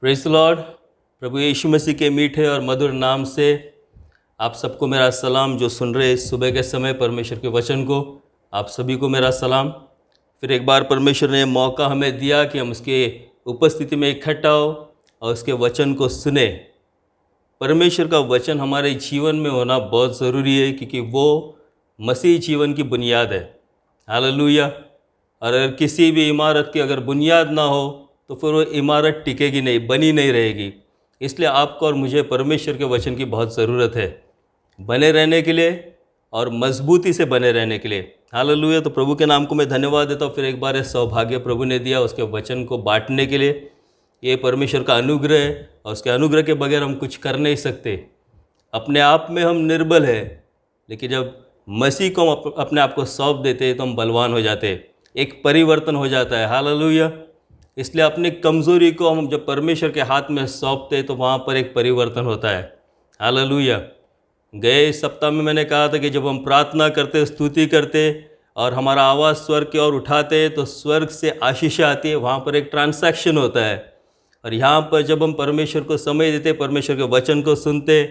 Praise the Lord. प्रभु यीशु मसीह के मीठे और मधुर नाम से आप सबको मेरा सलाम। जो सुन रहे इस सुबह के समय परमेश्वर के वचन को, आप सभी को मेरा सलाम। फिर एक बार परमेश्वर ने मौका हमें दिया कि हम उसके उपस्थिति में इकट्ठा हो और उसके वचन को सुने। परमेश्वर का वचन हमारे जीवन में होना बहुत ज़रूरी है, क्योंकि वो मसीह जीवन की बुनियाद है। हालेलुया। और अगर किसी भी इमारत की अगर बुनियाद ना हो तो फिर वो इमारत टिकेगी नहीं, बनी नहीं रहेगी। इसलिए आपको और मुझे परमेश्वर के वचन की बहुत ज़रूरत है बने रहने के लिए और मजबूती से बने रहने के लिए। हालेलुया। तो प्रभु के नाम को मैं धन्यवाद देता हूँ। फिर एक बार सौभाग्य प्रभु ने दिया उसके वचन को बांटने के लिए। ये परमेश्वर का अनुग्रह है और उसके अनुग्रह के बगैर हम कुछ कर नहीं सकते। अपने आप में हम निर्बल है, लेकिन जब मसीह को हम अपने आप को सौंप देते हैं तो हम बलवान हो जाते हैं, एक परिवर्तन हो जाता है। हालेलुया। इसलिए अपनी कमज़ोरी को हम जब परमेश्वर के हाथ में सौंपते हैं तो वहाँ पर एक परिवर्तन होता है। हालेलुया। गए सप्ताह में मैंने कहा था कि जब हम प्रार्थना करते, स्तुति करते और हमारा आवाज़ स्वर्ग की ओर उठाते तो स्वर्ग से आशीष आती है, वहाँ पर एक ट्रांसैक्शन होता है। और यहाँ पर जब हम परमेश्वर को समय देते, परमेश्वर के वचन को सुनते,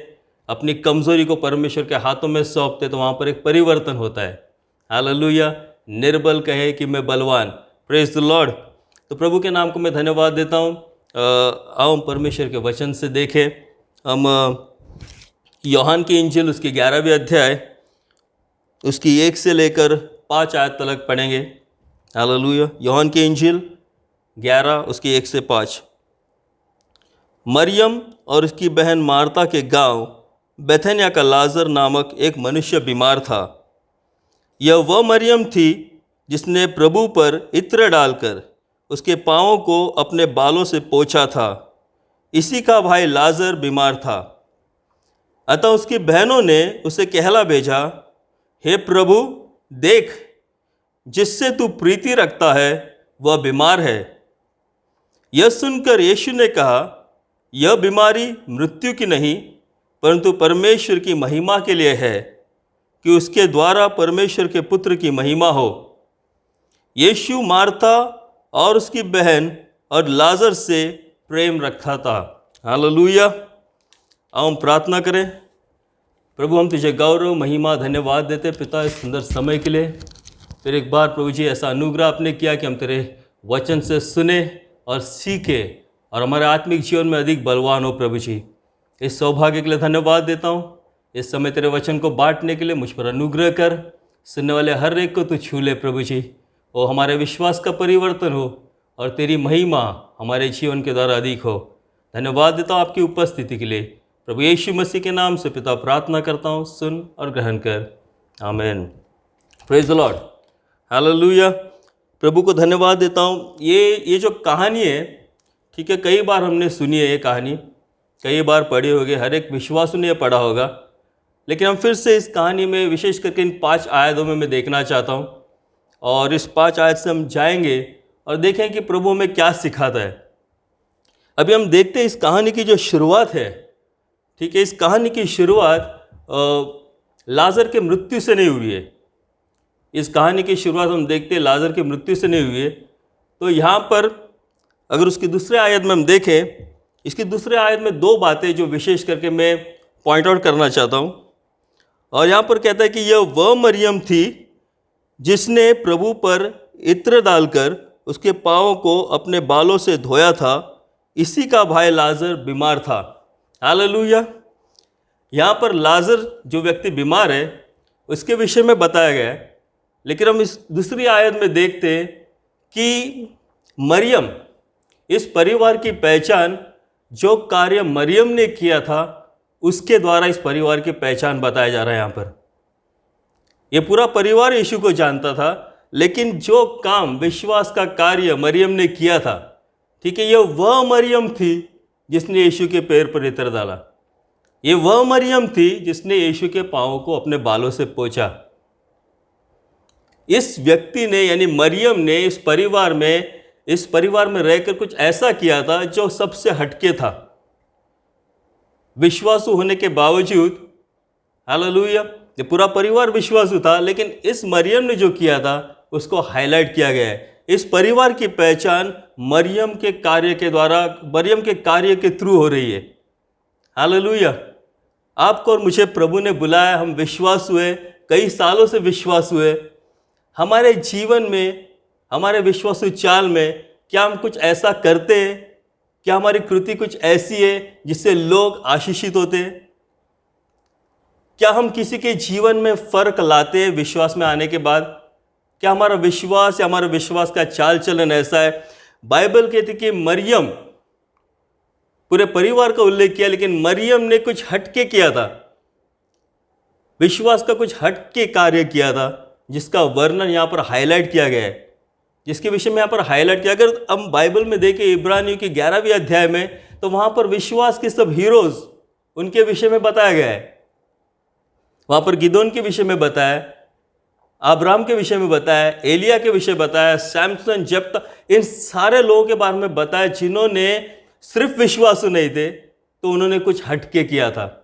अपनी कमज़ोरी को परमेश्वर के हाथों में सौंपते तो वहाँ पर एक परिवर्तन होता है। हालेलुया। निर्बल कहे कि मैं बलवान। Praise the Lord. तो प्रभु के नाम को मैं धन्यवाद देता हूँ। आओ हम परमेश्वर के वचन से देखें। हम यूहन्ना की इंजील उसकी 11वें अध्याय उसकी 1 से लेकर 5 आयत तक पढ़ेंगे। हालेलुया। यूहन्ना की इंजील 11 उसकी 1 से 5। मरियम और उसकी बहन मार्ता के गांव बेथनिया का लाजर नामक एक मनुष्य बीमार था। यह वह मरियम थी जिसने प्रभु पर इत्र डालकर उसके पाँवों को अपने बालों से पोंछा था। इसी का भाई लाजर बीमार था। अतः उसकी बहनों ने उसे कहला भेजा, हे प्रभु, देख, जिससे तू प्रीति रखता है वह बीमार है। यह सुनकर यीशु ने कहा, यह बीमारी मृत्यु की नहीं, परंतु परमेश्वर की महिमा के लिए है, कि उसके द्वारा परमेश्वर के पुत्र की महिमा हो। यीशु मार्था और उसकी बहन और लाजर से प्रेम रखता था। हालेलुया। आओ हम प्रार्थना करें। प्रभु, हम तुझे गौरव, महिमा, धन्यवाद देते पिता इस सुंदर समय के लिए। फिर एक बार प्रभु जी ऐसा अनुग्रह आपने किया कि हम तेरे वचन से सुने और सीखे और हमारे आत्मिक जीवन में अधिक बलवान हो। प्रभु जी, इस सौभाग्य के लिए धन्यवाद देता हूँ। इस समय तेरे वचन को बांटने के लिए मुझ पर अनुग्रह कर। सुनने वाले हर एक को तू छू ले प्रभु जी। वो हमारे विश्वास का परिवर्तन हो और तेरी महिमा हमारे जीवन के द्वारा अधिक हो। धन्यवाद देता हूँ आपकी उपस्थिति के लिए। प्रभु यीशु मसीह के नाम से पिता प्रार्थना करता हूँ, सुन और ग्रहण कर। आमीन। Praise the Lord. हालेलुया। प्रभु को धन्यवाद देता हूँ। ये जो कहानी है, ठीक है, कई बार हमने सुनी है ये कहानी, कई बार पढ़ी होगी, हर एक विश्वासु ने पढ़ा होगा। लेकिन हम फिर से इस कहानी में विशेष करके इन 5 आयतों में मैं देखना चाहता हूँ। और इस 5 आयत से हम जाएंगे और देखें कि प्रभु हमें क्या सिखाता है। अभी हम देखते हैं इस कहानी की जो शुरुआत है, ठीक है, इस कहानी की शुरुआत लाजर के मृत्यु से नहीं हुई है। इस कहानी की शुरुआत हम देखते हैं लाजर की मृत्यु से नहीं हुई है। तो यहाँ पर अगर उसकी दूसरे आयत में हम देखें, इसकी दूसरे आयत में 2 बातें जो विशेष करके मैं पॉइंट आउट करना चाहता हूँ। और यहाँ पर कहता है कि यह वह मरियम थी जिसने प्रभु पर इत्र डालकर उसके पाँवों को अपने बालों से धोया था। इसी का भाई लाजर बीमार था। हालेलुया। यहाँ पर लाजर जो व्यक्ति बीमार है उसके विषय में बताया गया है। लेकिन हम इस दूसरी आयत में देखते हैं कि मरियम, इस परिवार की पहचान, जो कार्य मरियम ने किया था उसके द्वारा इस परिवार की पहचान बताया जा रहा है। यहाँ पर ये पूरा परिवार यीशु को जानता था, लेकिन जो काम, विश्वास का कार्य मरियम ने किया था, ठीक है, ये वह मरियम थी जिसने यीशु के पैर पर इत्र डाला। ये वह मरियम थी जिसने यीशु के पाँवों को अपने बालों से पोंछा। इस व्यक्ति ने, यानी मरियम ने इस परिवार में रहकर कुछ ऐसा किया था जो सबसे हटके था। विश्वासु होने के बावजूद, हालेलुया, ये पूरा परिवार विश्वासु था, लेकिन इस मरियम ने जो किया था उसको हाईलाइट किया गया है। इस परिवार की पहचान मरियम के कार्य के द्वारा, मरियम के कार्य के थ्रू हो रही है। हालेलुया। आपको और मुझे प्रभु ने बुलाया, हम विश्वास हुए, कई सालों से विश्वास हुए। हमारे जीवन में, हमारे विश्वासु चाल में क्या हम कुछ ऐसा करते हैं, क्या हमारी कृति कुछ ऐसी है जिससे लोग आशीषित होते हैं? क्या हम किसी के जीवन में फर्क लाते हैं विश्वास में आने के बाद? क्या हमारा विश्वास या हमारे विश्वास का चाल चलन ऐसा है? बाइबल कहती कि मरियम, पूरे परिवार का उल्लेख किया, लेकिन मरियम ने कुछ हटके किया था, विश्वास का कुछ हटके कार्य किया था, जिसका वर्णन यहाँ पर हाईलाइट किया गया है, जिसके विषय में यहाँ पर हाईलाइट किया। अगर हम बाइबल में देखें इब्रानियों के 11वें अध्याय में, तो वहाँ पर विश्वास के सब हीरोज, उनके विषय में बताया गया है। वहाँ पर गिदोन के विषय में बताया, अब्राहम के विषय में बताया, एलिया के विषय बताया, सैमसन, जब्ता, इन सारे लोगों के बारे में बताया जिन्होंने सिर्फ विश्वासु नहीं थे, तो उन्होंने कुछ हटके किया था।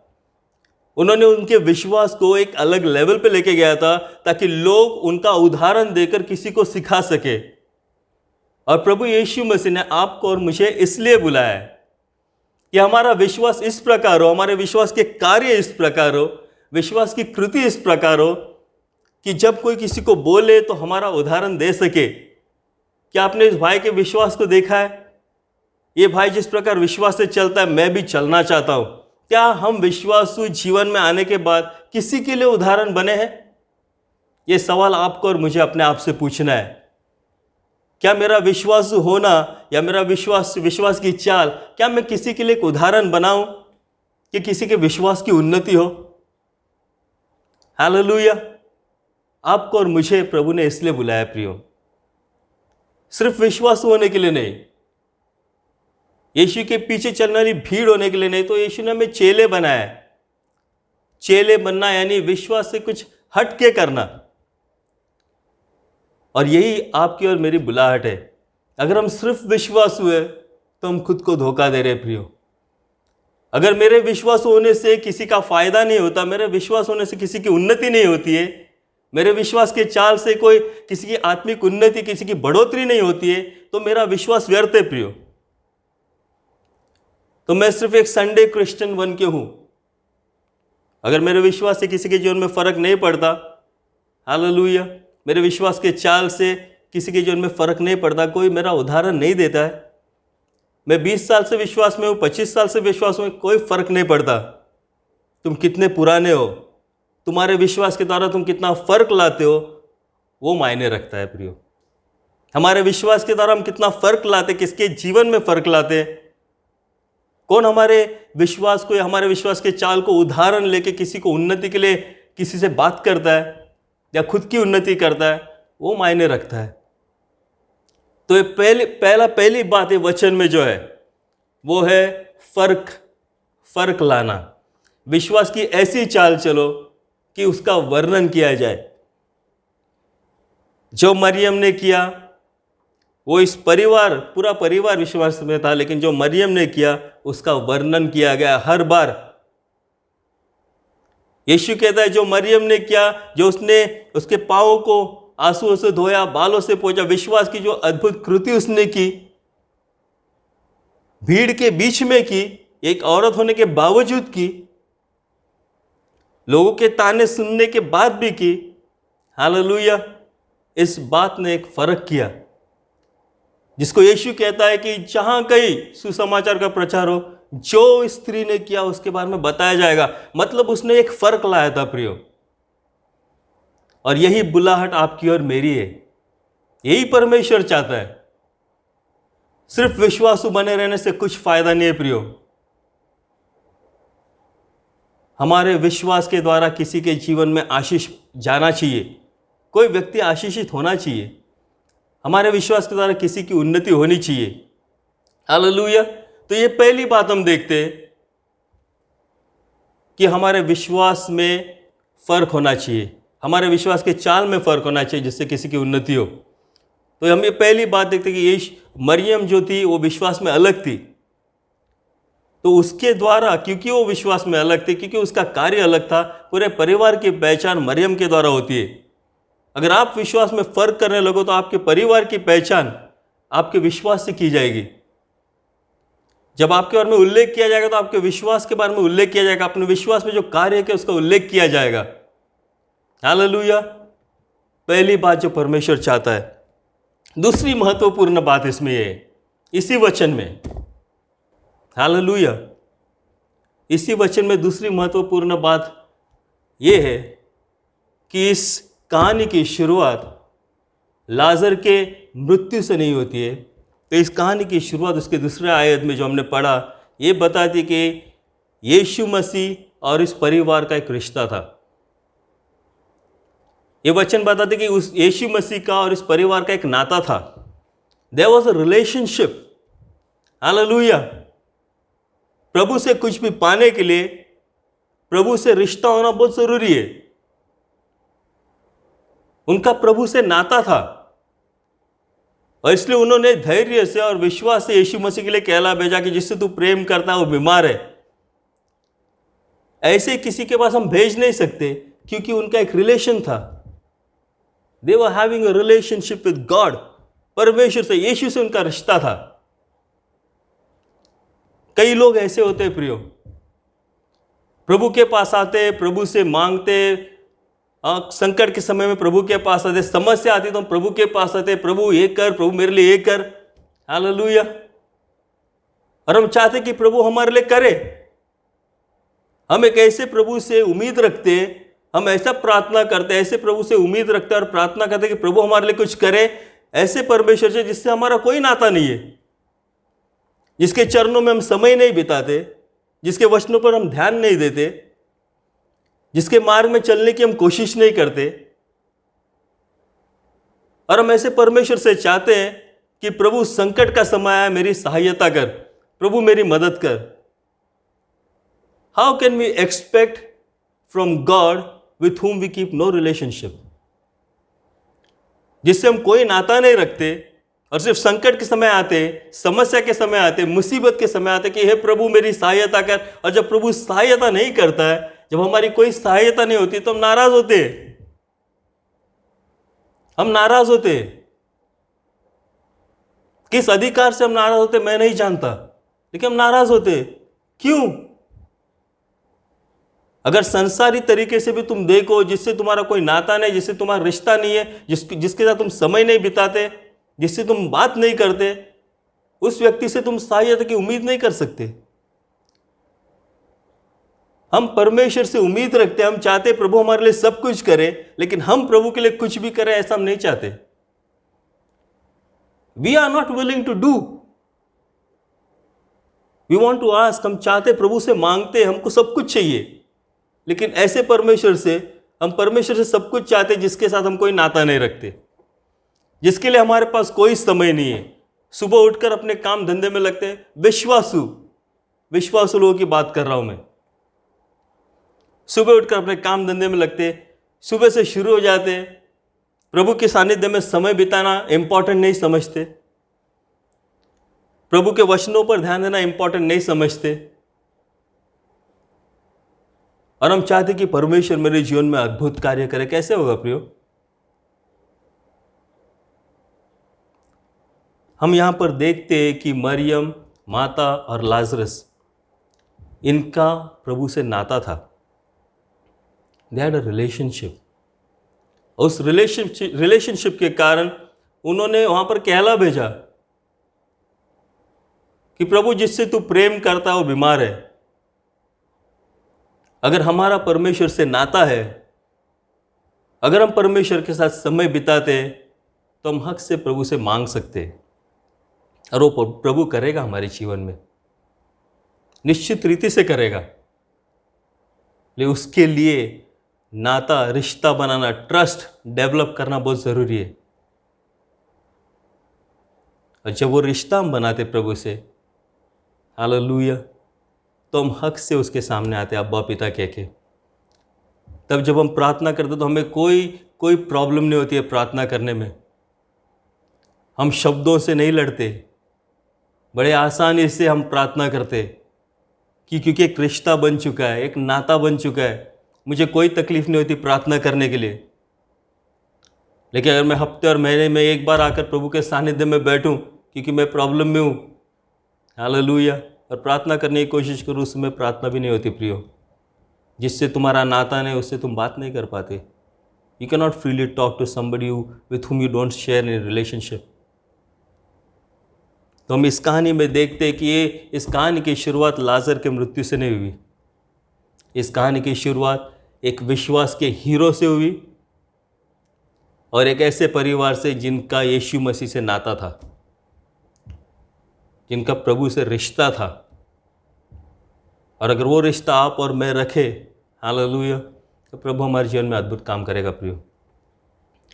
उन्होंने उनके विश्वास को एक अलग लेवल पे लेके गया था, ताकि लोग उनका उदाहरण देकर किसी को सिखा सके। और प्रभु यीशु मसीह ने आपको और मुझे इसलिए बुलाया है कि हमारा विश्वास इस प्रकार हो, हमारे विश्वास के कार्य इस प्रकार हो, विश्वास की कृति इस प्रकार हो कि जब कोई किसी को बोले तो हमारा उदाहरण दे सके। क्या आपने इस भाई के विश्वास को देखा है? ये भाई जिस प्रकार विश्वास से चलता है, मैं भी चलना चाहता हूं। क्या हम विश्वासु जीवन में आने के बाद किसी के लिए उदाहरण बने हैं? ये सवाल आपको और मुझे अपने आप से पूछना है। क्या मेरा विश्वासु होना या मेरा विश्वास की चाल, क्या मैं किसी के लिए एक उदाहरण बनाऊं कि किसी के विश्वास की उन्नति हो? हालेलुया। आपको और मुझे प्रभु ने इसलिए बुलाया प्रियो, सिर्फ विश्वासु होने के लिए नहीं, यीशु के पीछे चलने वाली भीड़ होने के लिए नहीं, तो यीशु ने हमें चेले बनाया। चेले बनना यानी विश्वास से कुछ हट के करना, और यही आपकी और मेरी बुलाहट है। अगर हम सिर्फ विश्वास हुए तो हम खुद को धोखा दे रहे प्रियो। अगर मेरे विश्वास होने से किसी का फायदा नहीं होता, मेरे विश्वास होने से किसी की उन्नति नहीं होती है, मेरे विश्वास के चाल से कोई किसी की आत्मिक उन्नति, किसी की बढ़ोतरी नहीं होती है, तो मेरा विश्वास व्यर्थ है प्रियो। तो मैं सिर्फ एक संडे क्रिश्चियन बन के हूं। अगर मेरे विश्वास से किसी के जीवन में फर्क नहीं पड़ता, हालेलुया, मेरे विश्वास के चाल से किसी के जीवन में फर्क नहीं पड़ता, कोई मेरा उदाहरण नहीं देता है, मैं 20 साल से विश्वास में हूं, 25 साल से विश्वास में, कोई फर्क नहीं पड़ता तुम कितने पुराने हो, तुम्हारे विश्वास के द्वारा तुम कितना फर्क लाते हो, वो मायने रखता है प्रियो। हमारे विश्वास के द्वारा हम कितना फर्क लाते, किसके जीवन में फर्क लाते, कौन हमारे विश्वास को या हमारे विश्वास के चाल को उदाहरण लेके किसी को उन्नति के लिए किसी से बात करता है या खुद की उन्नति करता है, वो मायने रखता है। तो ये पहली बात है वचन में जो है, वो है फर्क लाना। विश्वास की ऐसी चाल चलो कि उसका वर्णन किया जाए। जो मरियम ने किया, वो इस पूरा परिवार विश्वास में था, लेकिन जो मरियम ने किया उसका वर्णन किया गया हर बार। यीशु कहता है जो मरियम ने किया, जो उसने उसके पांवों को आंसुओं से धोया, बालों से पोंछा, विश्वास की जो अद्भुत कृति उसने की, भीड़ के बीच में की, एक औरत होने के बावजूद की, लोगों के ताने सुनने के बाद भी की। हालेलुया। इस बात ने एक फर्क किया, जिसको यीशु कहता है कि जहां कहीं सुसमाचार का प्रचार हो, जो स्त्री ने किया उसके बारे में बताया जाएगा। मतलब उसने एक फर्क लाया था प्रियो। और यही बुलाहट आपकी और मेरी है, यही परमेश्वर चाहता है। सिर्फ विश्वासु बने रहने से कुछ फायदा नहीं है प्रियो। हमारे विश्वास के द्वारा किसी के जीवन में आशीष जाना चाहिए, कोई व्यक्ति आशीषित होना चाहिए, हमारे विश्वास के द्वारा किसी की उन्नति होनी चाहिए। हालेलुया। तो ये पहली बात हम देखते हैं कि हमारे विश्वास में फर्क होना चाहिए, हमारे विश्वास के चाल में फर्क होना चाहिए, जिससे किसी की उन्नति हो। तो हम ये पहली बात देखते हैं कि ये मरियम जो थी वो विश्वास में अलग थी, तो उसके द्वारा, क्योंकि वो विश्वास में अलग थी, क्योंकि उसका कार्य अलग था, पूरे परिवार की पहचान मरियम के द्वारा होती है। अगर आप विश्वास में फर्क करने लगो तो आपके परिवार की पहचान आपके विश्वास से की जाएगी। जब आपके बारे में उल्लेख किया जाएगा तो आपके विश्वास के बारे में उल्लेख किया जाएगा, अपने विश्वास में जो कार्य है उसका उल्लेख किया जाएगा। हालेलुया। पहली बात जो परमेश्वर चाहता है। दूसरी महत्वपूर्ण बात इसमें ये है, इसी वचन में, हालेलुया, इसी वचन में दूसरी महत्वपूर्ण बात ये है कि इस कहानी की शुरुआत लाजर के मृत्यु से नहीं होती है। तो इस कहानी की शुरुआत उसके दूसरे आयत में जो हमने पढ़ा, ये बताती कि यीशु मसीह और इस परिवार का एक रिश्ता था। ये वचन बताते कि उस यीशु मसीह का और इस परिवार का एक नाता था। There was a relationship. Hallelujah. प्रभु से कुछ भी पाने के लिए प्रभु से रिश्ता होना बहुत जरूरी है। उनका प्रभु से नाता था और इसलिए उन्होंने धैर्य से और विश्वास से यीशु मसीह के लिए कहला भेजा कि जिससे तू प्रेम करता है वो बीमार है। ऐसे किसी के पास हम भेज नहीं सकते क्योंकि उनका एक रिलेशन था। They were having a relationship with God. परमेश्वर से, यीशु से उनका रिश्ता था। कई लोग ऐसे होते हैं प्रियो, प्रभु के पास आते, प्रभु से मांगते, संकट के समय में प्रभु के पास आते, समस्या आती तो हम प्रभु के पास आते, प्रभु ये कर, प्रभु मेरे लिए ये कर। हालेलुया। और हम चाहते कि प्रभु हमारे लिए करे। हम एक ऐसे प्रभु से उम्मीद रखते, हम ऐसा प्रार्थना करते, ऐसे प्रभु से उम्मीद रखते और प्रार्थना करते कि प्रभु हमारे लिए कुछ करे, ऐसे परमेश्वर से जिससे हमारा कोई नाता नहीं है, जिसके चरणों में हम समय नहीं बिताते, जिसके वचनों पर हम ध्यान नहीं देते, जिसके मार्ग में चलने की हम कोशिश नहीं करते। और हम ऐसे परमेश्वर से चाहते हैं कि प्रभु संकट का समय आया, मेरी सहायता कर, प्रभु मेरी मदद कर। How can we expect from God with whom we keep no relationship, जिससे हम कोई नाता नहीं रखते और सिर्फ संकट के समय आते, समस्या के समय आते, मुसीबत के समय आते कि हे प्रभु मेरी सहायता कर। और जब प्रभु सहायता नहीं करता है, जब हमारी कोई सहायता नहीं होती तो हम नाराज होते, हम नाराज होते। किस अधिकार से हम नाराज होते मैं नहीं जानता, लेकिन हम नाराज होते। क्यों? अगर संसारी तरीके से भी तुम देखो, जिससे तुम्हारा कोई नाता नहीं, जिससे तुम्हारा रिश्ता नहीं है, जिसके साथ तुम समय नहीं बिताते, जिससे तुम बात नहीं करते, उस व्यक्ति से तुम सहायता की उम्मीद नहीं कर सकते। हम परमेश्वर से उम्मीद रखते, हम चाहते प्रभु हमारे लिए सब कुछ करे, लेकिन हम प्रभु के लिए कुछ भी करें ऐसा हम नहीं चाहते। We are not willing to do, we want to ask. हम चाहते, प्रभु से मांगते, हमको सब कुछ चाहिए, लेकिन ऐसे परमेश्वर से, हम परमेश्वर से सब कुछ चाहते जिसके साथ हम कोई नाता नहीं रखते, जिसके लिए हमारे पास कोई समय नहीं है। सुबह उठकर अपने काम धंधे में लगते हैं। विश्वासु लोगों की बात कर रहा हूं मैं। सुबह उठकर अपने काम धंधे में लगते, सुबह से शुरू हो जाते, प्रभु के सानिध्य में समय बिताना इंपॉर्टेंट नहीं समझते, प्रभु के वचनों पर ध्यान देना इंपॉर्टेंट नहीं समझते, और हम चाहते कि परमेश्वर मेरे जीवन में अद्भुत कार्य करे। कैसे होगा प्रियो? हम यहां पर देखते हैं कि मरियम, माता और लाजरस, इनका प्रभु से नाता था। They had a relationship. उस रिलेशनशिप के कारण उन्होंने वहां पर कहला भेजा कि प्रभु जिससे तू प्रेम करता है वो बीमार है। अगर हमारा परमेश्वर से नाता है, अगर हम परमेश्वर के साथ समय बिताते, तो हम हक से प्रभु से मांग सकते और वो प्रभु करेगा हमारे जीवन में, निश्चित रीति से करेगा। लेकिन उसके लिए नाता, रिश्ता बनाना, ट्रस्ट डेवलप करना बहुत ज़रूरी है। और जब वो रिश्ता हम बनाते प्रभु से, हालेलुया, तो हम हक से उसके सामने आते, अब्बा पिता कह के। तब जब हम प्रार्थना करते तो हमें कोई प्रॉब्लम नहीं होती है प्रार्थना करने में। हम शब्दों से नहीं लड़ते, बड़े आसानी से हम प्रार्थना करते क्योंकि एक रिश्ता बन चुका है, एक नाता बन चुका है। मुझे कोई तकलीफ नहीं होती प्रार्थना करने के लिए। लेकिन अगर मैं हफ्ते और महीने में एक बार आकर प्रभु के सानिध्य में बैठूं क्योंकि मैं प्रॉब्लम में हूँ, हालेलुया, और प्रार्थना करने की कोशिश करूँ, उसमें प्रार्थना भी नहीं होती प्रियो। जिससे तुम्हारा नाता नहीं, उससे तुम बात नहीं कर पाते। You can not freely talk to somebody with whom you don't share in relationship. तो हम इस कहानी में देखते हैं कि इस कहानी की शुरुआत लाजर के मृत्यु से नहीं हुई। इस कहानी की शुरुआत एक विश्वास के हीरो से हुई और एक ऐसे परिवार से जिनका यीशु मसीह से नाता था, जिनका प्रभु से रिश्ता था। और अगर वो रिश्ता आप और मैं रखे, हालेलुया, तो प्रभु हमारे जीवन में अद्भुत काम करेगा प्रियो।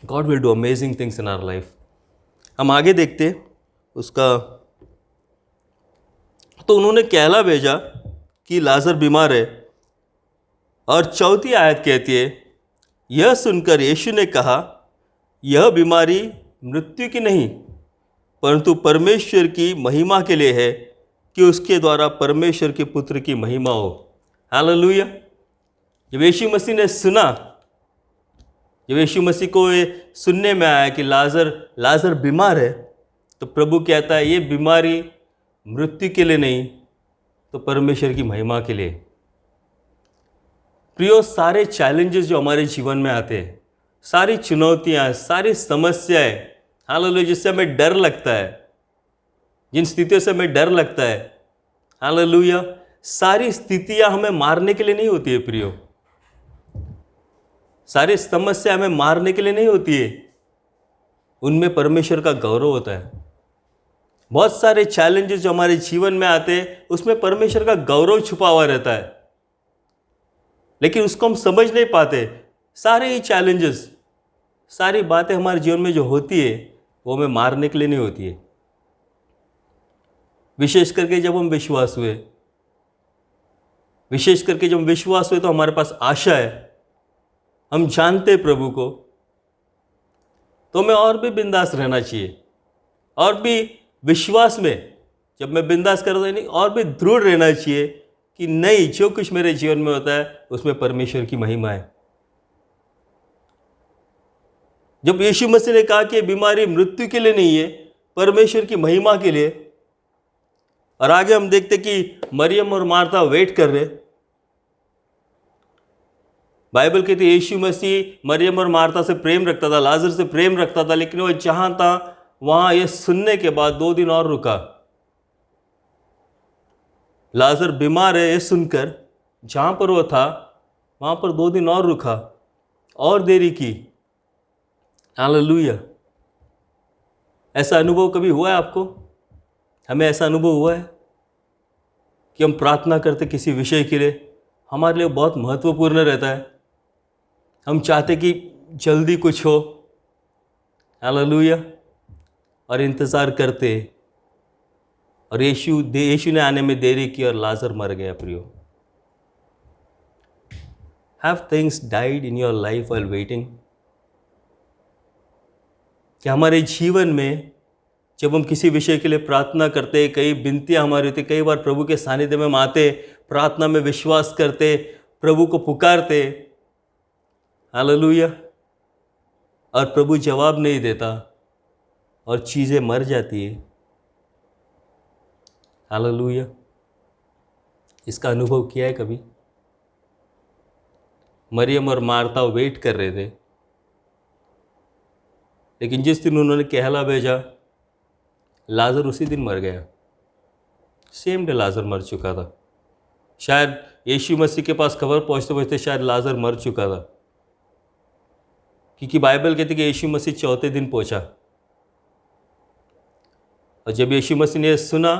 God will do amazing things in our life. हम आगे देखते उसका। तो उन्होंने कहला भेजा कि लाजर बीमार है, और चौथी आयत कहती है, यह सुनकर यीशु ने कहा, यह बीमारी मृत्यु की नहीं परंतु परमेश्वर की महिमा के लिए है, कि उसके द्वारा परमेश्वर के पुत्र की महिमा हो। हालेलुया। जब यीशु मसीह ने सुना, जब यीशु मसीह को ये सुनने में आया कि लाजर बीमार है, तो प्रभु कहता है ये बीमारी मृत्यु के लिए नहीं तो परमेश्वर की महिमा के लिए। प्रियो, सारे चैलेंजेस जो हमारे जीवन में आते हैं, सारी चुनौतियां, सारी समस्याएं, हालेलुया, जिससे हमें डर लगता है, जिन स्थितियों से हमें डर लगता है, हालेलुया, सारी स्थितियां हमें मारने के लिए नहीं होती है प्रियो। सारी समस्या हमें मारने के लिए नहीं होती है, उनमें परमेश्वर का गौरव होता है। बहुत सारे चैलेंजेस जो हमारे जीवन में आते हैं, उसमें परमेश्वर का गौरव छुपा हुआ रहता है, लेकिन उसको हम समझ नहीं पाते। सारे ही चैलेंजेस, सारी बातें हमारे जीवन में जो होती है, वो हमें मारने के लिए नहीं होती है। विशेष करके जब हम विश्वास हुए, तो हमारे पास आशा है, हम जानते प्रभु को, तो हमें और भी बिंदास रहना चाहिए, और भी विश्वास में, जब मैं बिंदास कर रहा हूं, नहीं, और भी दृढ़ रहना चाहिए कि नहीं, जो कुछ मेरे जीवन में होता है उसमें परमेश्वर की महिमा है। जब यीशु मसीह ने कहा कि ये बीमारी मृत्यु के लिए नहीं है, परमेश्वर की महिमा के लिए, और आगे हम देखते कि मरियम और मार्था वेट कर रहे। बाइबल कहती है यीशु मसीह मरियम और मार्था से प्रेम रखता था, लाजर से प्रेम रखता था, लेकिन वो जहां था वहां यह सुनने के बाद 2 दिन और रुका। लाजर बीमार है, यह सुनकर जहां पर वो था वहां पर 2 दिन और रुका, और देरी की। हालेलुया। ऐसा अनुभव कभी हुआ है आपको? हमें ऐसा अनुभव हुआ है कि हम प्रार्थना करते किसी विषय के लिए, हमारे लिए बहुत महत्वपूर्ण रहता है, हम चाहते कि जल्दी कुछ हो, हालेलुया, और इंतज़ार करते, और यीशु ने आने में देरी की और लाजर मर गया प्रियो। Have things died in your life while waiting? कि हमारे जीवन में जब हम किसी विषय के लिए प्रार्थना करते, कई विनतियाँ हमारी होती, कई बार प्रभु के सानिध्य में हम आते, प्रार्थना में विश्वास करते, प्रभु को पुकारते, हालेलुया, और प्रभु जवाब नहीं देता और चीज़ें मर जाती है। हालेलुया। इसका अनुभव किया है कभी? मरियम और मार्था वेट कर रहे थे, लेकिन जिस दिन उन्होंने कहला भेजा, लाजर उसी दिन मर गया। सेम डे लाजर मर चुका था। शायद यीशु मसीह के पास खबर पहुंचते पहुंचते शायद लाजर मर चुका था, क्योंकि बाइबल कहती कि यीशु मसीह 4थे दिन पहुंचा, और जब यीशु मसीह ने सुना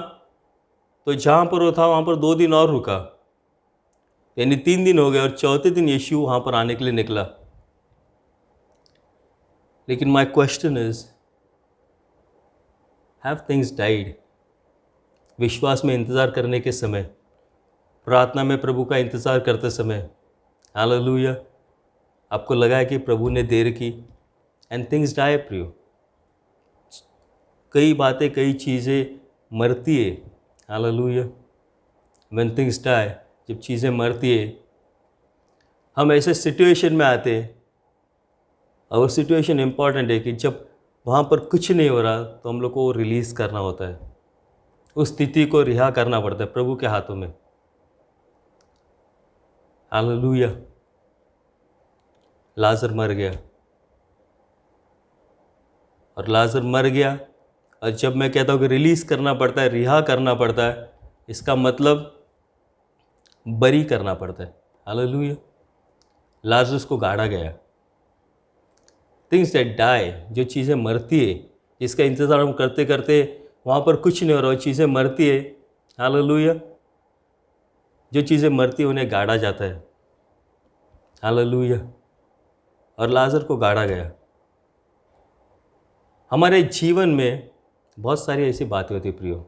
तो जहाँ पर वो था वहाँ पर 2 दिन और रुका, यानी 3 दिन हो गए, और 4थे दिन यीशु वहाँ पर आने के लिए निकला। लेकिन my question is, have things died? विश्वास में इंतज़ार करने के समय, प्रार्थना में प्रभु का इंतज़ार करते समय, हालेलुया, आपको लगा है कि प्रभु ने देर की, एंड थिंग्स डाई प्रियो। कई बातें, कई चीज़ें मरती है, हालेलुया, व्हेन थिंग्स डाई, जब चीज़ें मरती है, हम ऐसे सिचुएशन में आते हैं, और सिचुएशन इम्पॉर्टेंट है कि जब वहाँ पर कुछ नहीं हो रहा तो हम लोग को रिलीज़ करना होता है, उस स्थिति को रिहा करना पड़ता है प्रभु के हाथों में। हालेलुया। लाजर मर गया, और लाजर मर गया, और जब मैं कहता हूँ कि रिलीज़ करना पड़ता है, रिहा करना पड़ता है, इसका मतलब बरी करना पड़ता है। हालेलुया। लाजरस को गाड़ा गया। थिंग्स दैट डाई, जो चीज़ें मरती है, जिसका इंतज़ार हम करते करते वहाँ पर कुछ नहीं हो रहा, वो चीज़ें मरती है। हालेलुया। जो चीज़ें मरती है उन्हें गाड़ा जाता है। हालेलुया। और लाजर को गाड़ा गया। हमारे जीवन में बहुत सारी ऐसी बातें होती प्रियो,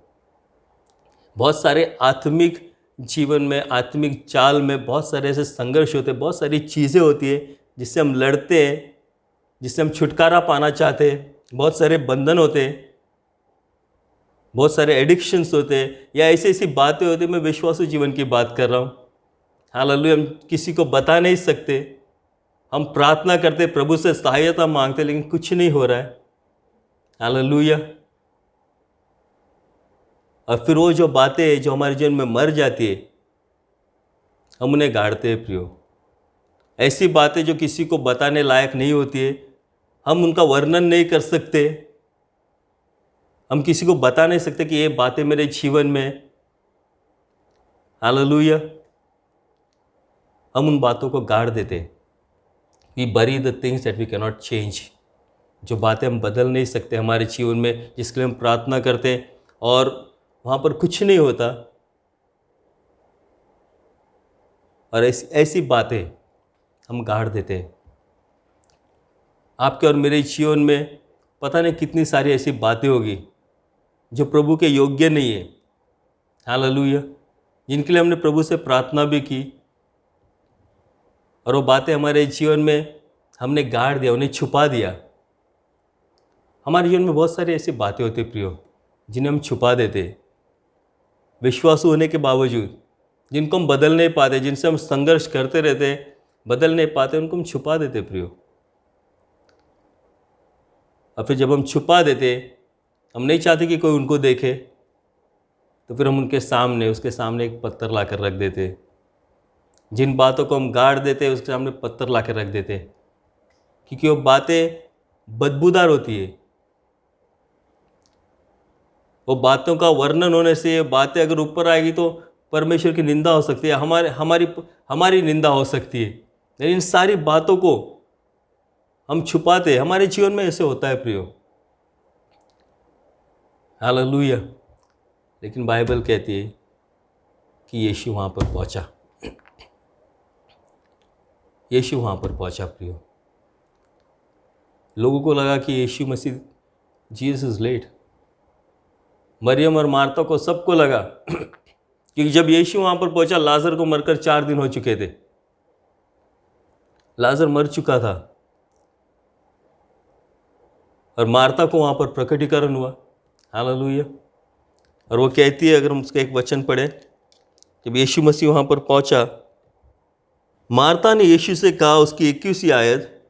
बहुत सारे आत्मिक जीवन में, आत्मिक चाल में बहुत सारे ऐसे संघर्ष होते हैं, बहुत सारी चीज़ें होती है जिससे हम लड़ते हैं, जिससे हम छुटकारा पाना चाहते हैं। बहुत सारे बंधन होते हैं, बहुत सारे एडिक्शंस होते हैं, या ऐसी ऐसी बातें होती हैं। मैं विश्वासु जीवन की बात कर रहा हूँ। हालेलुया। हम किसी को बता नहीं सकते, हम प्रार्थना करते, प्रभु से सहायता मांगते, लेकिन कुछ नहीं हो रहा है। हालेलुया। और फिर वो जो बातें जो हमारे जीवन में मर जाती है, हम उन्हें गाड़ते हैं प्रियो। ऐसी बातें जो किसी को बताने लायक नहीं होती है, हम उनका वर्णन नहीं कर सकते, हम किसी को बता नहीं सकते कि ये बातें मेरे जीवन में। हालेलुया। हम उन बातों को गाड़ देते। We bury the things that we can not change, जो बातें हम बदल नहीं सकते हमारे जीवन में, जिसके लिए हम प्रार्थना करते हैं और वहाँ पर कुछ नहीं होता। और ऐसी बातें हम गाड़ देते हैं। आपके और मेरे जीवन में पता नहीं कितनी सारी ऐसी बातें होगी जो प्रभु के योग्य नहीं है। हालेलुया। जिनके लिए हमने प्रभु से प्रार्थना भी की, और वो बातें हमारे जीवन में हमने गाड़ दिया, उन्हें छुपा दिया। हमारे जीवन में बहुत सारी ऐसी बातें होती प्रियो, जिन्हें हम छुपा देते, विश्वासु होने के बावजूद, जिनको हम बदल नहीं पाते, जिनसे हम संघर्ष करते रहते, बदल नहीं पाते, उनको हम छुपा देते प्रियो। और फिर जब हम छुपा देते, हम नहीं चाहते कि कोई उनको देखे, तो फिर हम उनके सामने, उसके सामने एक पत्थर ला कर रख देते। जिन बातों को हम गाड़ देते, उसके सामने पत्थर ला कर रख देते, क्योंकि वो बातें बदबूदार होती है। वो बातों का वर्णन होने से, ये बातें अगर ऊपर आएगी तो परमेश्वर की निंदा हो सकती है, हमारी निंदा हो सकती है। लेकिन इन सारी बातों को हम छुपाते, हमारे जीवन में ऐसे होता है प्रियो। हालेलुया। लेकिन बाइबल कहती है कि यीशु वहाँ पर पहुँचा। यीशु वहाँ पर पहुँचा प्रियो। लोगों को लगा कि यीशु मसीह, जीसस इज लेट। मरियम और मार्था को सबको लगा क्योंकि जब यीशु वहाँ पर पहुँचा, लाजर को मरकर 4 दिन हो चुके थे। लाजर मर चुका था, और मार्था को वहाँ पर प्रकटीकरण हुआ। हालेलुया। और वो कहती है, अगर हम उसका एक वचन पढ़े, जब यीशु मसीह वहाँ पर पहुँचा, मार्था ने यीशु से कहा, उसकी 21वीं आयत,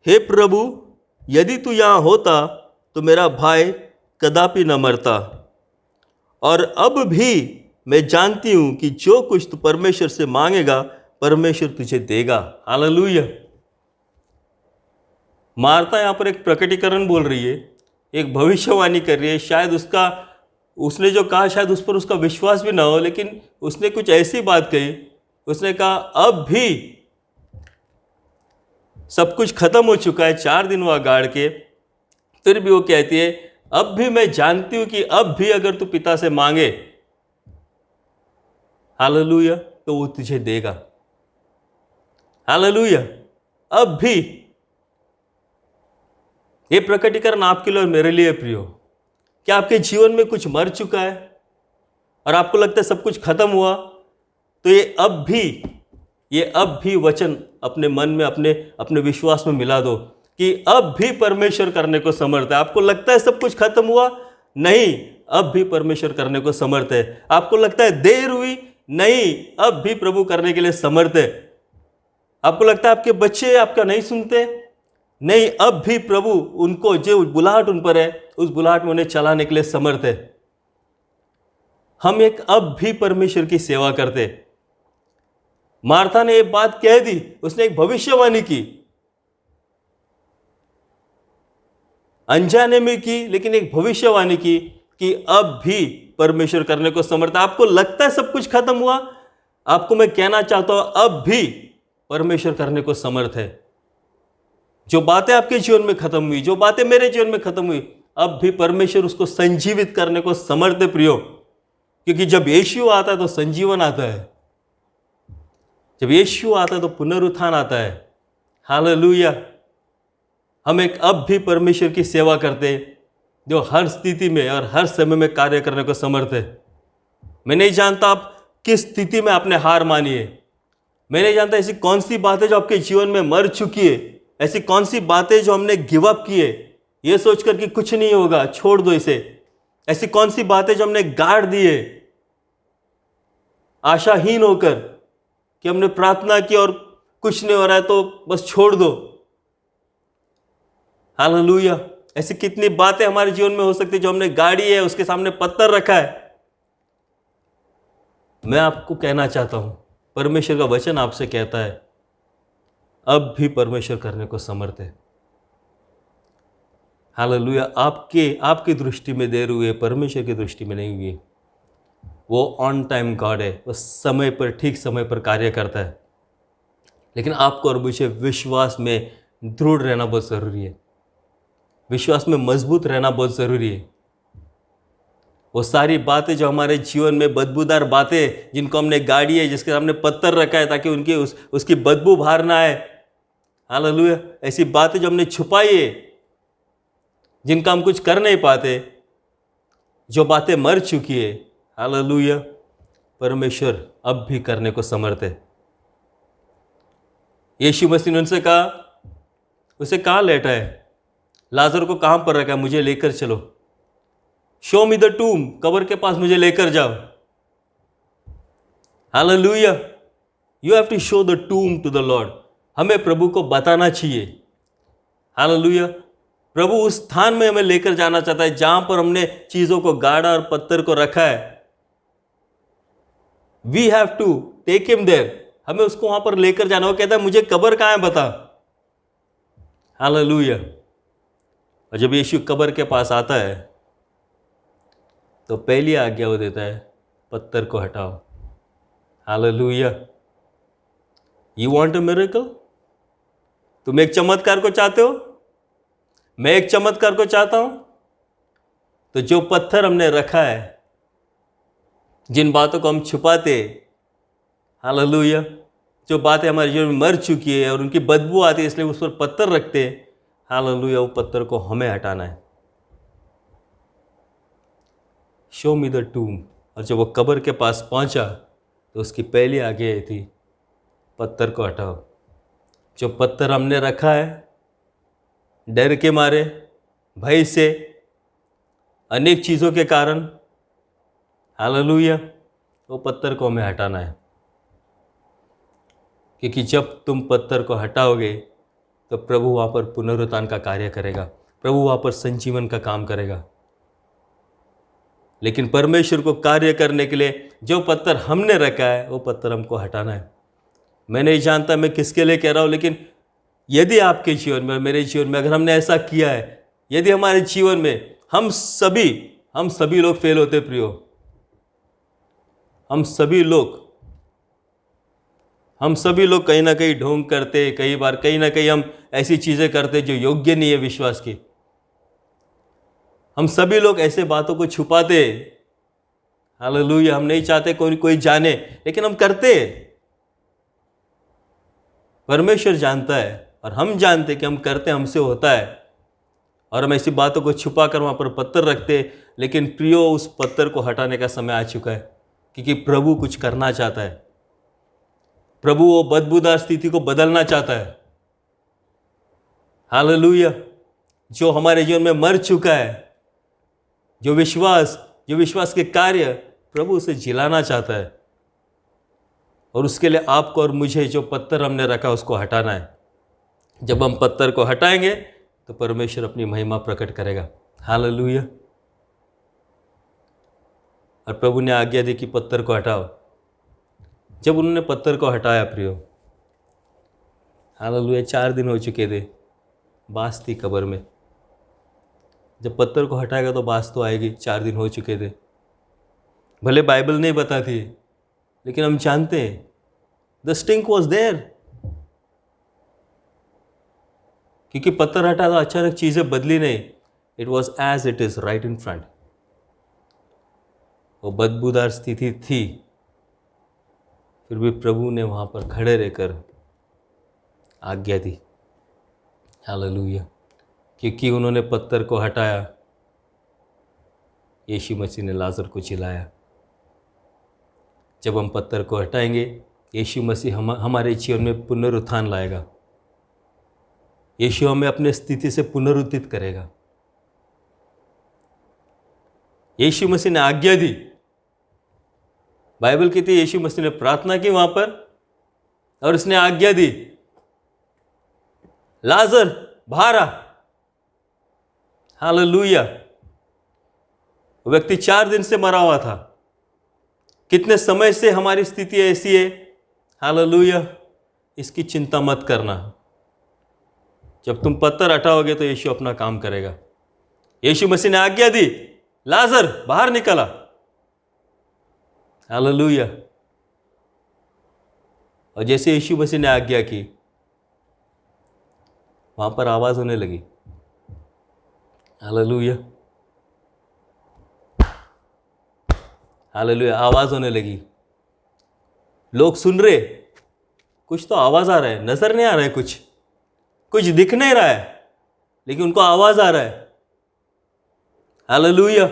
हे प्रभु, यदि तू यहाँ होता तो मेरा भाई कदापि न मरता। और अब भी मैं जानती हूँ कि जो कुछ तू परमेश्वर से मांगेगा, परमेश्वर तुझे देगा। हालेलुया। मार्था यहाँ पर एक प्रकटीकरण बोल रही है, एक भविष्यवाणी कर रही है। शायद उसने जो कहा, शायद उस पर उसका विश्वास भी ना हो, लेकिन उसने कुछ ऐसी बात कही। उसने कहा, अब भी सब कुछ खत्म हो चुका है, 4 दिन हुआ गाड़ के, फिर भी वो कहती है, अब भी मैं जानती हूं कि अब भी अगर तू पिता से मांगे, हालेलुया, तो वो तुझे देगा। हालेलुया। अब भी ये प्रकटीकरण आपके लिए और मेरे लिए प्रियो। क्या आपके जीवन में कुछ मर चुका है और आपको लगता है सब कुछ खत्म हुआ, तो ये अब भी वचन अपने मन में, अपने विश्वास में मिला दो कि अब भी परमेश्वर करने को समर्थ है। आपको लगता है सब कुछ खत्म हुआ? नहीं, अब भी परमेश्वर करने को समर्थ है। आपको लगता है देर हुई? नहीं, अब भी प्रभु करने के लिए समर्थ है। आपको लगता है आपके बच्चे आपका नहीं सुनते? नहीं, अब भी प्रभु उनको जो बुलाहट उन पर है, उस बुलाहट में उन्हें चलाने के लिए समर्थ है। हम एक अब भी परमेश्वर की सेवा करते। मार्था ने एक बात कह दी, उसने एक भविष्यवाणी की, अनजाने में की, लेकिन एक भविष्यवाणी की कि अब भी परमेश्वर करने को समर्थ है। आपको लगता है सब कुछ खत्म हुआ, आपको मैं कहना चाहता हूं अब भी परमेश्वर करने को समर्थ है। जो बातें आपके जीवन में खत्म हुई, जो बातें मेरे जीवन में खत्म हुई, अब भी परमेश्वर उसको संजीवित करने को समर्थ है प्रियो। क्योंकि जब यीशु आता है तो संजीवन आता है, जब यीशु आता है तो पुनरुत्थान आता है। हालेलुया। हम एक अब भी परमेश्वर की सेवा करते जो हर स्थिति में और हर समय में कार्य करने को समर्थ है। मैं नहीं जानता आप किस स्थिति में आपने हार मानी है। मैं नहीं जानता ऐसी कौन सी बातें जो आपके जीवन में मर चुकी है, ऐसी कौन सी बातें जो हमने गिव अप की है ये सोचकर कि कुछ नहीं होगा, छोड़ दो इसे। ऐसी कौन सी बातें जो हमने गाड़ दी है आशाहीन होकर कि हमने प्रार्थना की और कुछ नहीं हो रहा है तो बस छोड़ दो। हालेलुया। ऐसी कितनी बातें हमारे जीवन में हो सकती है जो हमने गाड़ी है, उसके सामने पत्थर रखा है। मैं आपको कहना चाहता हूं, परमेश्वर का वचन आपसे कहता है अब भी परमेश्वर करने को समर्थ है। हालेलुया। आपकी दृष्टि में देर हुई है, परमेश्वर की दृष्टि में नहीं हुई है। वो ऑन टाइम गॉड है, वो समय पर, ठीक समय पर कार्य करता है। लेकिन आपको और मुझे विश्वास में दृढ़ रहना बहुत ज़रूरी है, विश्वास में मजबूत रहना बहुत ज़रूरी है। वो सारी बातें जो हमारे जीवन में बदबूदार बातें जिनको हमने गाड़ी है, जिसके सामने पत्थर रखा है ताकि उनकी उसकी बदबू बाहर ना आए। हालेलुया। ऐसी बातें जो हमने छुपाई है, जिनका हम कुछ कर नहीं पाते, जो बातें मर चुकी है, हालेलुया, परमेश्वर अब भी करने को समर्थ है। यीशु मसीह ने उनसे कहा, उसे कहाँ लेटा है, लाजर को कहाँ पर रखा है, मुझे लेकर चलो। शो मी द टूम, कब्र के पास मुझे लेकर जाओ। Hallelujah. You have to show the tomb to the Lord. हमें प्रभु को बताना चाहिए। हालेलुया। प्रभु उस स्थान में हमें लेकर जाना चाहता है जहां पर हमने चीजों को गाड़ा और पत्थर को रखा है। We have to take him there. हमें उसको वहां पर लेकर जाना। वो कहता है मुझे कब्र कहां है बता। हालेलुया। और जब यीशु कब्र के पास आता है तो पहली आज्ञा वो देता है, पत्थर को हटाओ। Hallelujah. You want a miracle? तुम एक चमत्कार को चाहते हो? मैं एक चमत्कार को चाहता हूं। तो जो पत्थर हमने रखा है, जिन बातों को हम छुपाते, हालेलुया, जो बातें हमारे जीवन में मर चुकी है और उनकी बदबू आती है इसलिए उस पर पत्थर रखते हैं, हालेलुया, वो पत्थर को हमें हटाना है। Show me the टूम। और जब वो कब्र के पास पहुंचा तो उसकी पहली आज्ञा ये थी, पत्थर को हटाओ। जो पत्थर हमने रखा है डर के मारे, भय से, अनेक चीज़ों के कारण, हालेलुया, वो पत्थर को हमें हटाना है। क्योंकि जब तुम पत्थर को हटाओगे तो प्रभु वहाँ पर पुनरुत्थान का कार्य करेगा, प्रभु वहाँ पर संजीवन का काम करेगा। लेकिन परमेश्वर को कार्य करने के लिए जो पत्थर हमने रखा है वो पत्थर हमको हटाना है। मैं नहीं जानता मैं किसके लिए कह रहा हूँ, लेकिन यदि आपके जीवन में, मेरे जीवन में अगर हमने ऐसा किया है, यदि हमारे जीवन में हम सभी लोग फेल होते प्रियो। हम सभी लोग कहीं ना कहीं ढोंग करते, कई बार कहीं ना कहीं हम ऐसी चीज़ें करते जो योग्य नहीं है विश्वास की। हम सभी लोग ऐसे बातों को छुपाते। हालेलुया। हम नहीं चाहते कोई जाने, लेकिन हम करते। परमेश्वर जानता है और हम जानते कि हम करते, हमसे होता है, और हम ऐसी बातों को छुपा कर वहाँ पर पत्थर रखते। लेकिन प्रियो, उस पत्थर को हटाने का समय आ चुका है, क्योंकि प्रभु कुछ करना चाहता है। प्रभु वो बदबूदार स्थिति को बदलना चाहता है। हालेलुया। जो हमारे जीवन में मर चुका है, जो विश्वास के कार्य, प्रभु उसे जिलाना चाहता है। और उसके लिए आपको और मुझे जो पत्थर हमने रखा उसको हटाना है। जब हम पत्थर को हटाएंगे तो परमेश्वर अपनी महिमा प्रकट करेगा। हालेलुया। और प्रभु ने आज्ञा दी कि पत्थर को हटाओ। जब उन्होंने पत्थर को हटाया प्रियो, हालेलुया, 4 दिन हो चुके थे, बास थी कब्र में। जब पत्थर को हटाएगा तो बास तो आएगी। 4 दिन हो चुके थे। भले बाइबल नहीं बताती, लेकिन हम जानते हैं द स्टिंक वॉज देयर। क्योंकि पत्थर हटा तो अचानक चीज़ें बदली नहीं। It was as it is right in front. वो बदबूदार स्थिति थी, फिर भी प्रभु ने वहाँ पर खड़े रहकर आज्ञा दी। हालेलुया। क्योंकि उन्होंने पत्थर को हटाया, यीशु मसीह ने लाजर को जिलाया। जब हम पत्थर को हटाएंगे, यीशु मसीह हमारे जीवन में पुनरुत्थान लाएगा। यीशु हमें अपने स्थिति से पुनरुत्थित करेगा। यीशु मसीह ने आज्ञा दी। बाइबल कहती है यीशु मसीह ने प्रार्थना की वहां पर और उसने आज्ञा दी, लाजर बाहर आ। हालेलुया। वो व्यक्ति 4 दिन से मरा हुआ था। कितने समय से हमारी स्थिति ऐसी है। हालेलुया। इसकी चिंता मत करना। जब तुम पत्थर हटाओगे तो यीशु अपना काम करेगा। यीशु मसीह ने आज्ञा दी, लाजर बाहर निकला। हालेलुया। और जैसे यीशु मसीह ने आज्ञा की, वहां पर आवाज होने लगी। हालेलुया। हालेलुया। आवाज होने लगी। लोग सुन रहे, कुछ तो आवाज आ रहा है, नजर नहीं आ रहा है, कुछ दिख नहीं रहा है, लेकिन उनको आवाज आ रहा है। हालेलुया।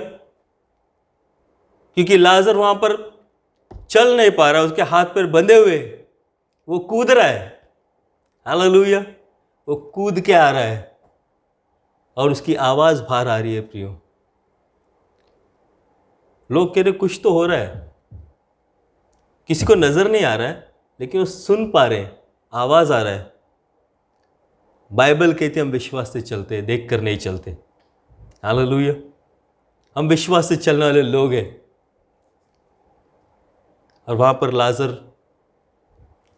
क्योंकि लाजर वहां पर चल नहीं पा रहा, उसके हाथ पैर बंधे हुए, वो कूद रहा है। हालेलुया। वो कूद के आ रहा है और उसकी आवाज बाहर आ रही है प्रियो। लोग कह रहे कुछ तो हो रहा है, किसी को नजर नहीं आ रहा है, लेकिन वो सुन पा रहे हैं, आवाज आ रहा है। बाइबल कहती है हम विश्वास से चलते हैं, देख कर नहीं चलते। हालेलुया। हम विश्वास से चलने वाले लोग हैं। और वहां पर लाजर,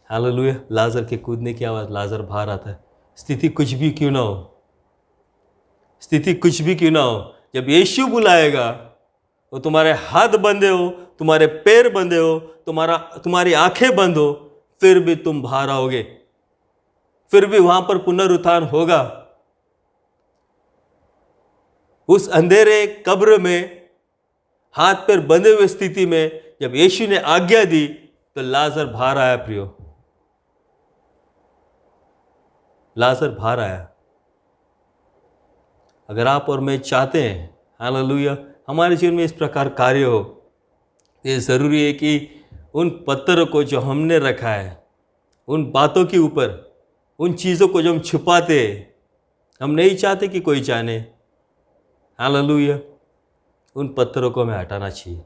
हालेलुया, लाजर के कूदने की आवाज, लाजर बाहर आता है। स्थिति कुछ भी क्यों ना हो, स्थिति कुछ भी क्यों ना हो, जब यीशु बुलाएगा तो तुम्हारे हाथ बंधे हो, तुम्हारे पैर बंधे हो, तुम्हारी आंखें बंद हो, फिर भी तुम बाहर आओगे। फिर भी वहां पर पुनरुत्थान होगा। उस अंधेरे कब्र में हाथ पैर बंधे हुए स्थिति में जब यीशु ने आज्ञा दी तो लाजर बाहर आया प्रियो। लाजर बाहर आया। अगर आप और मैं चाहते हैं, हालेलुया, हमारे जीवन में इस प्रकार कार्य हो, ये जरूरी है कि उन पत्थरों को जो हमने रखा है, उन बातों के ऊपर, उन चीज़ों को जो हम छुपाते हैं, हम नहीं चाहते कि कोई जाने, हालेलुया, उन पत्थरों को हमें हटाना चाहिए।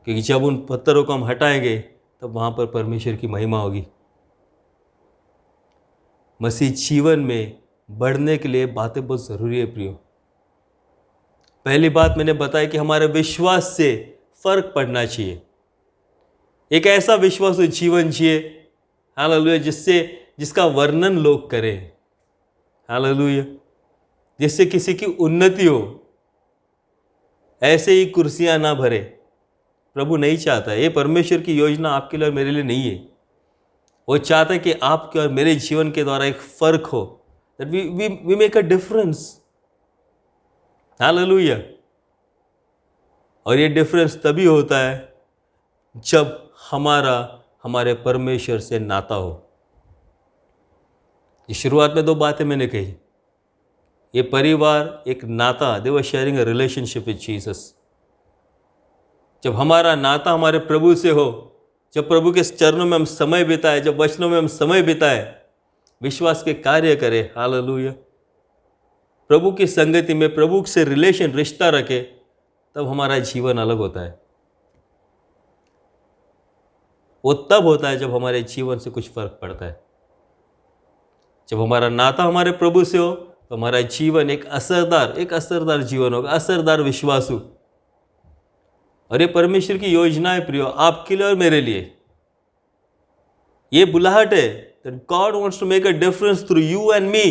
क्योंकि जब उन पत्थरों को हम हटाएंगे तब वहाँ पर परमेश्वर की महिमा होगी। मसीह जीवन में बढ़ने के लिए बातें बहुत ज़रूरी है प्रियो। पहली बात मैंने बताया कि हमारे विश्वास से फर्क पड़ना चाहिए। एक ऐसा विश्वास जीवन जिए, हालेलुया, जिसका वर्णन लोग करें, हालेलुया, जिससे किसी की उन्नति हो। ऐसे ही कुर्सियां ना भरे, प्रभु नहीं चाहता है। ये परमेश्वर की योजना आपके लिए और मेरे लिए नहीं है। वो चाहता है कि आपके और मेरे जीवन के द्वारा एक फर्क हो, that we make a difference. Hallelujah. और ये डिफरेंस तभी होता है जब हमारे परमेश्वर से नाता हो। ये शुरुआत में 2 बातें मैंने कही। ये परिवार एक नाता, they were sharing a relationship with Jesus. जब हमारा नाता हमारे प्रभु से हो, जब प्रभु के चरणों में हम समय बिताए, जब वचनों में हम समय बिताए, विश्वास के कार्य करें, हालेलुया, प्रभु की संगति में प्रभु से रिश्ता रखे, तब हमारा जीवन अलग होता है। वो तब होता है जब हमारे जीवन से कुछ फर्क पड़ता है। जब हमारा नाता हमारे प्रभु से हो तो हमारा जीवन एक असरदार जीवन होगा, असरदार विश्वासु। और ये परमेश्वर की योजना है प्रियो, आपके लिए और मेरे लिए। ये बुलाहट है that God wants to make a difference through you and me।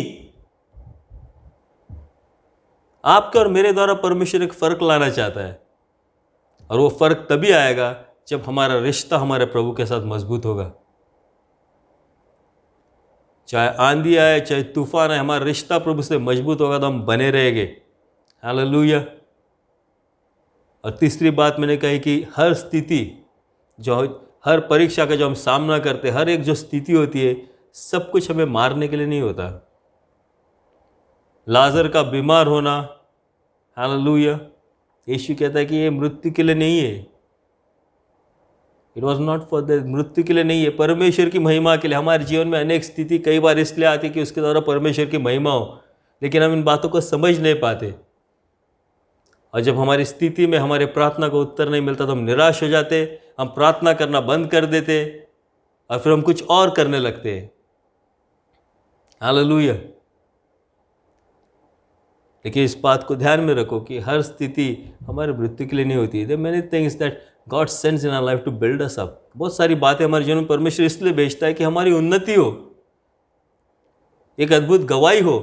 आपके और मेरे द्वारा परमेश्वर एक फर्क लाना चाहता है, और वो फर्क तभी आएगा जब हमारा रिश्ता हमारे प्रभु के साथ मजबूत होगा। चाहे आंधी आए, चाहे तूफान आए, हमारा रिश्ता प्रभु से मजबूत होगा तो हम बने रहेंगे। हालेलुया। और तीसरी बात मैंने कही कि हर स्थिति, जो हर परीक्षा का जो हम सामना करते हैं, हर एक जो स्थिति होती है, सब कुछ हमें मारने के लिए नहीं होता। लाजर का बीमार होना, हालेलुया, यीशु कहता है कि ये मृत्यु के लिए नहीं है। It was not for the मृत्यु के लिए नहीं है, परमेश्वर की महिमा के लिए। हमारे जीवन में अनेक स्थिति कई बार इसलिए आती है कि उसके द्वारा परमेश्वर की महिमा हो, लेकिन हम इन बातों को समझ नहीं पाते। और जब हमारी स्थिति में हमारे प्रार्थना का उत्तर नहीं मिलता तो हम निराश हो जाते, हम प्रार्थना करना बंद कर देते और फिर हम कुछ और करने लगते हैं। हालेलुया। लेकिन इस बात को ध्यान में रखो कि हर स्थिति हमारे मृत्यु के लिए नहीं होती है। There many things that God sends in our life to build us up. बहुत सारी बातें हमारे जीवन में परमेश्वर इसलिए भेजता है कि हमारी उन्नति हो, एक अद्भुत गवाही हो।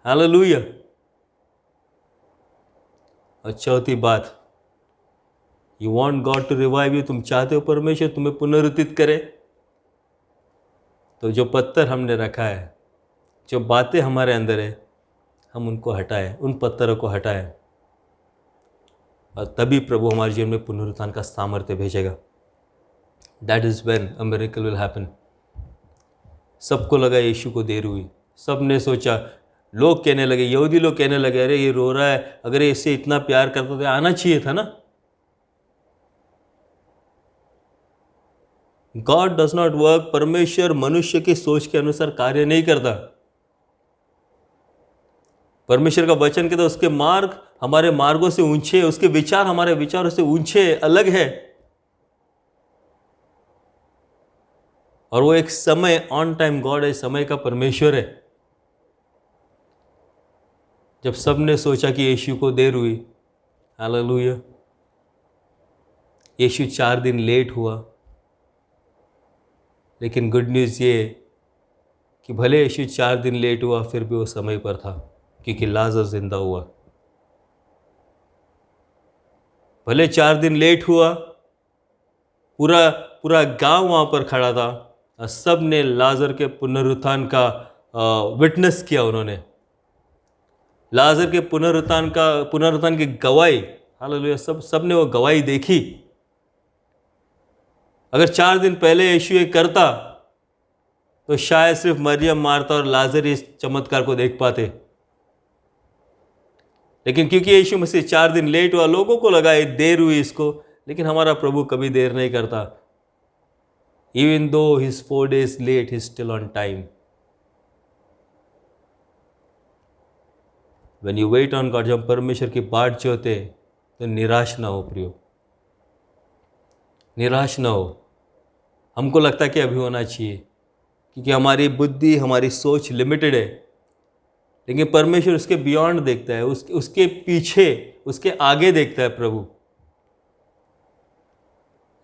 हालेलुया। और चौथी बात, you want God to revive you. तुम चाहते हो परमेश्वर तुम्हें पुनरुत्थित करे, तो जो पत्थर हमने रखा है, जो बातें हमारे अंदर है, हम उनको हटाएं, उन पत्थरों को हटाएं, और तभी प्रभु हमारे जीवन में पुनरुत्थान का सामर्थ्य भेजेगा। That is when a miracle will happen. सबको लगा यीशु को देर हुई, सब ने सोचा, लोग कहने लगे, यहूदी लोग कहने लगे, अरे ये रो रहा है, अगर ये इससे इतना प्यार करता तो आना चाहिए था ना। God does not work. परमेश्वर मनुष्य की सोच के अनुसार कार्य नहीं करता। परमेश्वर का वचन कहता है उसके मार्ग हमारे मार्गों से ऊंचे, उसके विचार हमारे विचारों से ऊंचे, अलग है। और वो एक समय, ऑन टाइम गॉड है, समय का परमेश्वर है। जब सब ने सोचा कि यीशु को देर हुई, हालेलुया, यीशु 4 दिन लेट हुआ, लेकिन गुड न्यूज़ ये कि भले यीशु 4 दिन लेट हुआ, फिर भी वो समय पर था, क्योंकि लाजर जिंदा हुआ। भले 4 दिन लेट हुआ, पूरा गांव वहाँ पर खड़ा था, और सब ने लाजर के पुनरुत्थान का विटनेस किया। उन्होंने लाजर के पुनरुत्थान की गवाही, हालेलुया, सब ने वो गवाही देखी। अगर 4 दिन पहले यीशु ये करता तो शायद सिर्फ मरियम, मार्था और लाजर इस चमत्कार को देख पाते। लेकिन क्योंकि यीशु मसीह 4 दिन लेट हुआ, लोगों को लगा ये देर हुई इसको, लेकिन हमारा प्रभु कभी देर नहीं करता। Even though his 4 days late, he still on time. When you wait on God, जब परमेश्वर की बाट जोते तो निराश ना हो प्रियो, निराश ना हो। हमको लगता है कि अभी होना चाहिए, क्योंकि हमारी बुद्धि, हमारी सोच लिमिटेड है, लेकिन परमेश्वर उसके बियॉन्ड देखता है, उसके पीछे, उसके आगे देखता है प्रभु।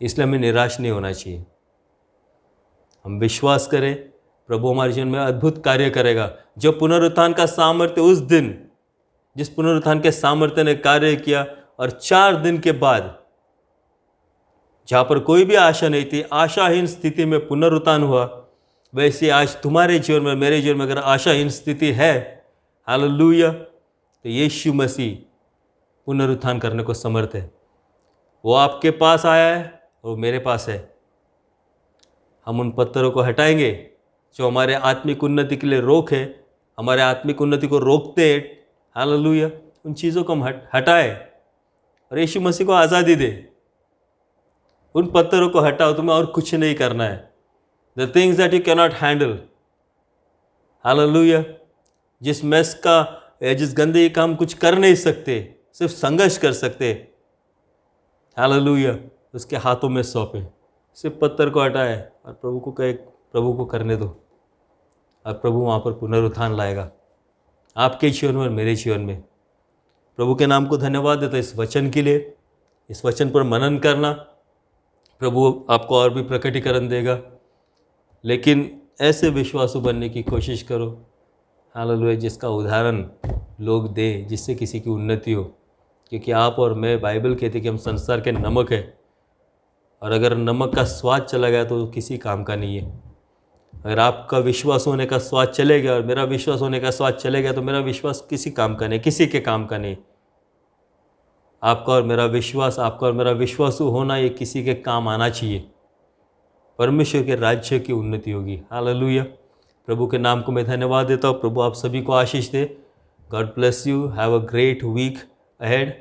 इसलिए हमें निराश नहीं होना चाहिए। हम विश्वास करें प्रभु हमारे जीवन में अद्भुत कार्य करेगा। जो पुनरुत्थान का सामर्थ्य उस दिन, जिस पुनरुत्थान के सामर्थ्य ने कार्य किया, और 4 दिन के बाद जहाँ पर कोई भी आशा नहीं थी, आशाहीन स्थिति में पुनरुत्थान हुआ, वैसे आज तुम्हारे जीवन में, मेरे जीवन में अगर आशाहीन स्थिति है, हालेलुया, तो यीशु मसीह पुनरुत्थान करने को समर्थ है। वो आपके पास आया है, वो मेरे पास है। हम उन पत्थरों को हटाएंगे जो हमारे आत्मिक उन्नति के लिए रोक है, हमारे आत्मिक उन्नति को रोकते हैं। हालेलुया। उन चीज़ों को हम हटाए और यीशु मसीह को आज़ादी दे। उन पत्थरों को हटाओ, तुम्हें और कुछ नहीं करना है। The things that you can not handle, hallelujah, जिस मेस का या जिस गंदगी का हम कुछ कर नहीं सकते, सिर्फ संघर्ष कर सकते, हालेलुया, उसके हाथों में सौंपे। सिर्फ पत्थर को हटाए और प्रभु को कहे, प्रभु को करने दो। और प्रभु वहाँ पर पुनरुत्थान लाएगा आपके जीवन में और मेरे जीवन में। प्रभु के नाम को धन्यवाद देता इस वचन के लिए, इस वचन पर मनन करना प्रभु आपको और भी प्रकटीकरण देगा। लेकिन ऐसे विश्वासु बनने की कोशिश करो, हालेलुया, जिसका उदाहरण लोग दे, जिससे किसी की उन्नति हो। क्योंकि आप और मैं, बाइबल कहती है कि हम संसार के नमक है, और अगर नमक का स्वाद चला गया तो किसी काम का नहीं है। अगर आपका विश्वास होने का स्वाद चले गया और मेरा विश्वास होने का स्वाद चले गया तो मेरा विश्वास किसी काम का नहीं, किसी के काम का नहीं। आपका और मेरा विश्वास, आपका और मेरा विश्वासु होना, ये किसी के काम आना चाहिए। परमेश्वर के राज्य की उन्नति होगी। हालेलुया। प्रभु के नाम को मैं धन्यवाद देता हूँ। प्रभु आप सभी को आशीष दे। God bless you. Have a great week ahead.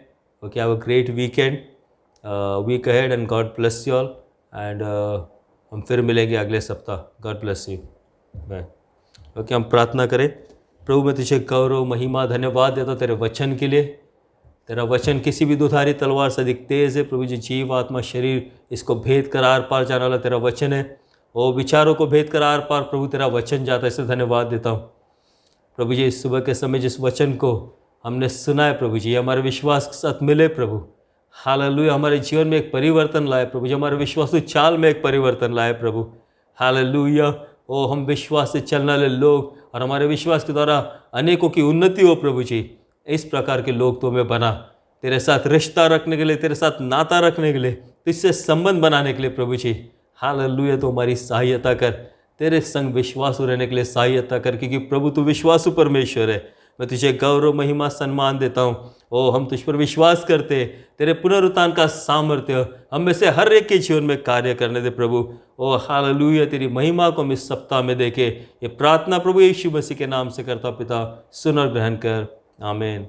Okay, have a great weekend, week ahead, and God bless you all. And हम फिर मिलेंगे अगले सप्ताह। God bless you. Bye. Okay, हम प्रार्थना करें। प्रभु मैं तुझे गौरव, महिमा, धन्यवाद देता हूँ तेरे वचन के लिए। तेरा वचन किसी भी दुधारी तलवार से अधिक तेज है प्रभु जी। जीव, आत्मा, शरीर, इसको भेद कर आर पार जाने वाला तेरा वचन है। ओ विचारों को भेद कर आर पार प्रभु तेरा वचन जाता है, इससे धन्यवाद देता हूँ प्रभु जी। इस सुबह के समय जिस वचन को हमने सुना है प्रभु जी, हमारे विश्वास के साथ मिले प्रभु। हालेलुया। हमारे जीवन में एक परिवर्तन लाए प्रभु जी, हमारे विश्वास चाल में एक परिवर्तन लाए प्रभु। हालेलुया। ओ हम विश्वास से चलने वाले लोग, और हमारे विश्वास के द्वारा अनेकों की उन्नति हो प्रभु जी। इस प्रकार के लोग तो हमें बना, तेरे साथ रिश्ता रखने के लिए, तेरे साथ नाता रखने के लिए, तुझसे संबंध बनाने के लिए प्रभु जी। हालेलुया। तो हमारी सहायता कर, तेरे संग विश्वासु रहने के लिए सहायता कर, क्योंकि प्रभु तू विश्वासु परमेश्वर है। मैं तुझे गौरव, महिमा, सम्मान देता हूँ। ओ हम तुझ पर विश्वास करते, तेरे पुनरुत्थान का सामर्थ्य हम में से हर एक के जीवन में कार्य करने दे प्रभु। ओ हालेलुया। तेरी महिमा को हम इस सप्ताह में देखे, ये प्रार्थना प्रभु यीशु मसीह के नाम से करता पिता, सुन और ग्रहण कर। आमीन।